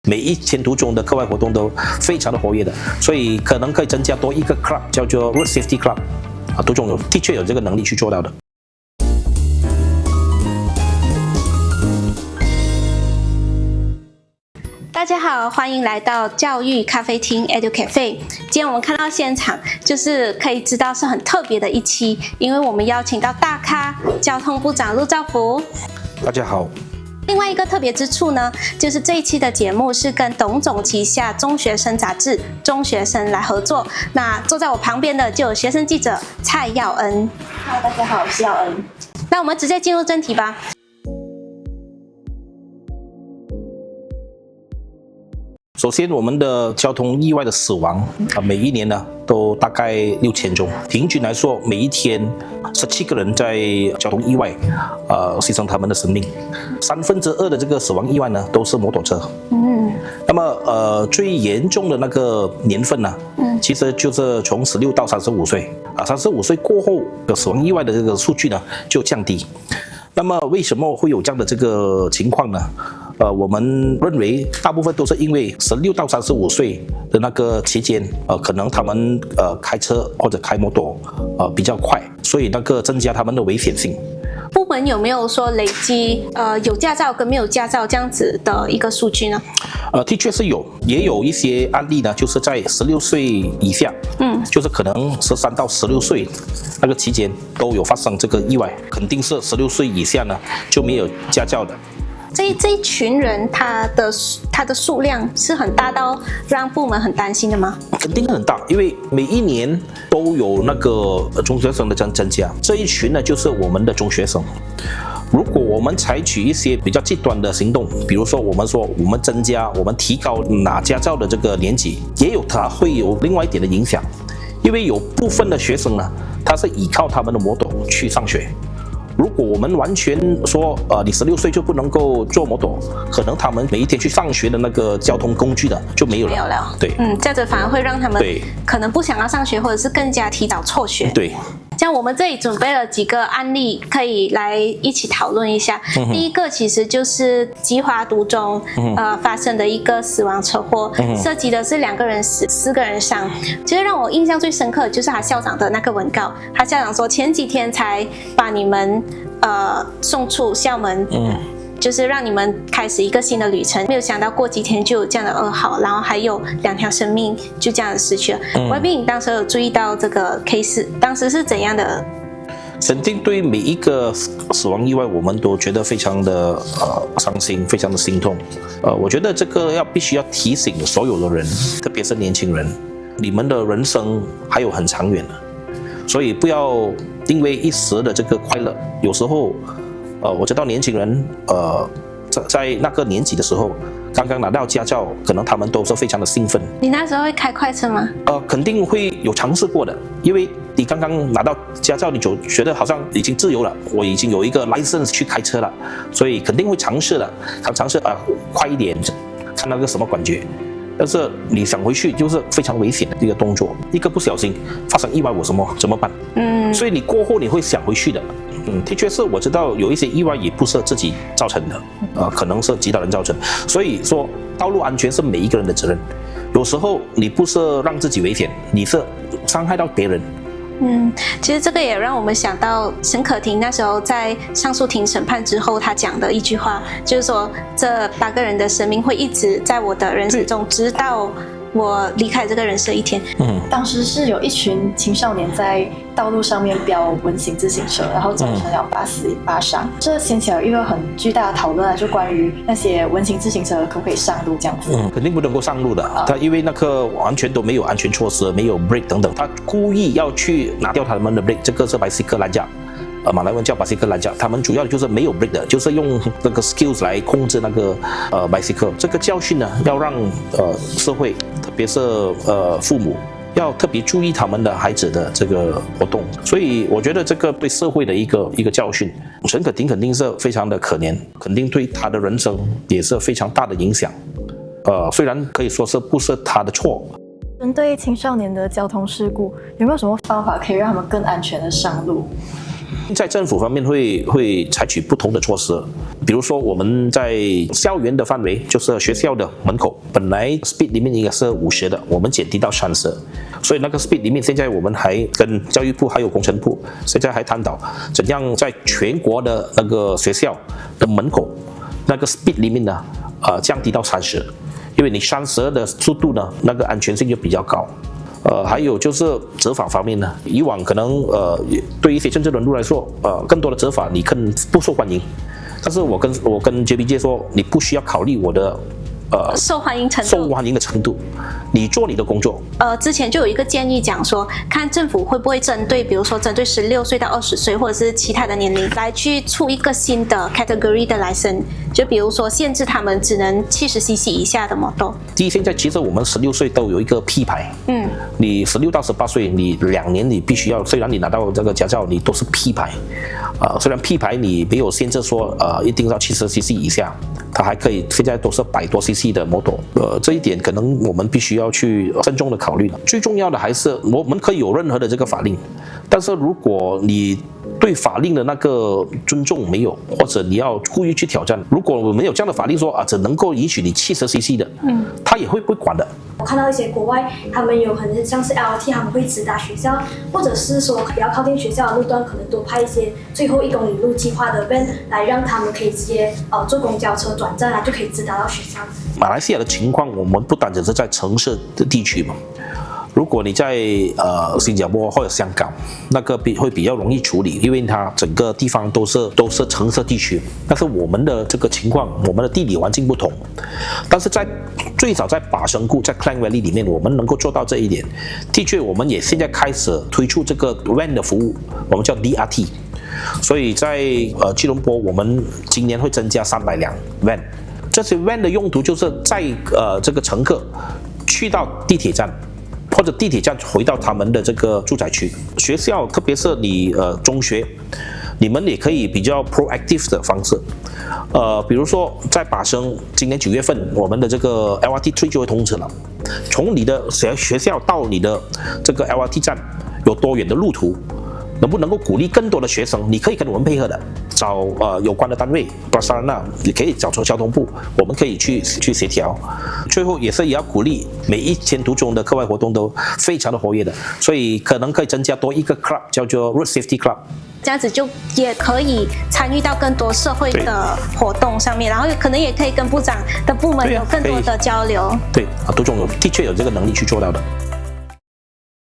每一前途中的课外活动都非常的活跃的，所以可能可以增加多一个 club， 叫做 Road Safety Club， 途中的确有这个能力去做到的。大家好，欢迎来到教育咖啡厅 EduCafe。今天我们看到现场，就是可以知道是很特别的一期，因为我们邀请到大咖交通部长陆兆福。大家好。另外一个特别之处呢，就是这一期的节目是跟董总旗下中学生杂志《中学生》来合作。那坐在我旁边的就有学生记者蔡耀恩。Hello， 大家好，我是耀恩。那我们直接进入正题吧。首先，我们的交通意外的死亡每一年呢都大概6000宗，平均来说，每一天17个人在交通意外牺牲他们的生命，2/3的这个死亡意外呢都是摩托车。那么最严重的那个年份呢，其实就是从16到35岁，35岁过后的死亡意外的这个数据呢就降低。那么为什么会有这样的这个情况呢？我们认为大部分都是因为16到35岁的那个期间，可能他们开车或者开摩托比较快，所以那个增加他们的危险性。部门有没有说累积有驾照跟没有驾照这样子的一个数据呢？的确是有，也有一些案例呢，就是在16岁以下，就是可能13到16岁那个期间都有发生这个意外，肯定是16岁以下呢就没有驾照的。这一群人，他的数量是很大到让部门很担心的吗？肯定很大，因为每一年都有那个中学生的增加，这一群呢就是我们的中学生。如果我们采取一些比较极端的行动，比如说我们增加、我们提高拿驾照的这个年纪，它会有另外一点的影响，因为有部分的学生呢，他是依靠他们的摩托去上学。如果我们完全说，你16岁就不能够坐摩托，可能他们每一天去上学的那个交通工具呢就没有了。对，这样子反而会让他们可能不想要上学，或者是更加提早辍学。对。像我们这里准备了几个案例，可以来一起讨论一下。第一个其实就是基华读中发生的一个死亡车祸，涉及的是2个人死，4个人伤。其实让我印象最深刻的就是他校长的那个文告，他校长说前几天才把你们送出校门。就是让你们开始一个新的旅程，没有想到过几天就有这样的噩耗，然后还有2条生命就这样的失去了。外宾，你当时有注意到这个 case， 当时是怎样的？肯定对每一个死亡意外，我们都觉得非常的伤心，非常的心痛。我觉得这个必须要提醒所有的人，特别是年轻人，你们的人生还有很长远的，所以不要因为一时的这个快乐，有时候。我知道年轻人，在那个年纪的时候，刚刚拿到驾照，可能他们都是非常的兴奋。你那时候会开快车吗？肯定会有尝试过的，因为你刚刚拿到驾照，你就觉得好像已经自由了，我已经有一个 license 去开车了，所以肯定会尝试的，尝试快一点，看那个什么感觉。但是你想回去就是非常危险的一个动作，一个不小心发生意外，我怎么办？所以你过后你会想回去的。的确是我知道有一些意外也不是自己造成的，可能是其他人造成。所以说道路安全是每一个人的责任。有时候你不是让自己危险，你是伤害到别人。其实这个也让我们想到沈可婷那时候在上诉庭审判之后，他讲的一句话，就是说这8个人的生命会一直在我的人生中，直到我离开这个人世的一天。当时是有一群青少年在道路上面飙文型自行车，然后造成了8死8伤。这掀起了一个很巨大的讨论啊，就关于那些文型自行车可不可以上路这样子。肯定不能够上路的。他因为那个完全都没有安全措施，没有 brake 等等，他故意要去拿掉他们的 brake， 这个是bicycle拦架。马来文叫bicycle拦架，他们主要就是没有 brake 的，就是用这个 skills 来控制那个bicycle。这个教训呢，要让社会，特别是父母，要特别注意他们的孩子的这个活动。所以我觉得这个对社会的一个教训，陈可婷肯定是非常的可怜，肯定对他的人生也是非常大的影响。虽然可以说是不是他的错。针对青少年的交通事故，有没有什么方法可以让他们更安全的上路？在政府方面会采取不同的措施，比如说我们在校园的范围，就是学校的门口，本来 speed limit 应该是50的，我们减低到30，所以那个 speed limit 现在我们还跟教育部还有工程部现在还探讨怎样在全国的那个学校的门口那个 speed limit 呢，降低到30，因为你30的速度呢，那个安全性就比较高。还有就是责法方面呢，以往可能对一些政治人物来说，更多的责法你更不受欢迎，但是我跟 JBJ 说，你不需要考虑我的受欢迎程度，受欢迎的程度，你做你的工作。之前就有一个建议讲说，看政府会不会针对，比如说针对16岁到20岁或者是其他的年龄，来去出一个新的 category 的 license， 就比如说限制他们只能70cc 以下的摩托。第一，现在其实我们16岁都有一个 P 牌，你16到18岁，你2年你必须要，虽然你拿到这个驾照，你都是 P 牌，虽然 P 牌你没有限制说一定要70cc 以下，它还可以，现在都是100多 cc 的摩托，这一点可能我们必须要去慎重的考虑了。最重要的还是我们可以有任何的这个法令，但是如果你对法令的那个尊重没有，或者你要故意去挑战，如果没有这样的法令说只能够允许你70cc 的，他也会不会管的。我看到一些国外，他们有可能像是 LRT， 他们会直达学校，或者是说比较靠近学校的路段，可能多派一些最后1公里路计划的 van 来让他们可以直接坐公交车转站就可以直达到学校。马来西亚的情况，我们不单只是在城市的地区嘛。如果你在新加坡或者香港，那个会比较容易处理，因为它整个地方都是城市地区。但是我们的这个情况，我们的地理环境不同。但是最早在巴生谷，在 Klang Valley 里面，我们能够做到这一点。的确，我们也现在开始推出这个 van 的服务，我们叫 DRT。所以在吉隆坡，我们今年会增加300辆 van。这些 van 的用途就是在这个乘客去到地铁站，或者地铁站回到他们的这个住宅区。学校，特别是你中学，你们也可以比较 proactive 的方式。比如说在巴生，今年9月份，我们的这个 LRT3 就会通车了。从你的学校到你的这个 LRT 站有多远的路途？能不能够鼓励更多的学生？你可以跟我们配合的，找有关的单位 Prasarana， 你可以找交通部，我们可以去协调。最后也要鼓励每一天途中的课外活动都非常的活跃的，所以可能可以增加多一个 club， 叫做 Road Safety Club。这样子就也可以参与到更多社会的活动上面，然后可能也可以跟部长的部门有更多的交流。对，杜总的确有这个能力去做到的。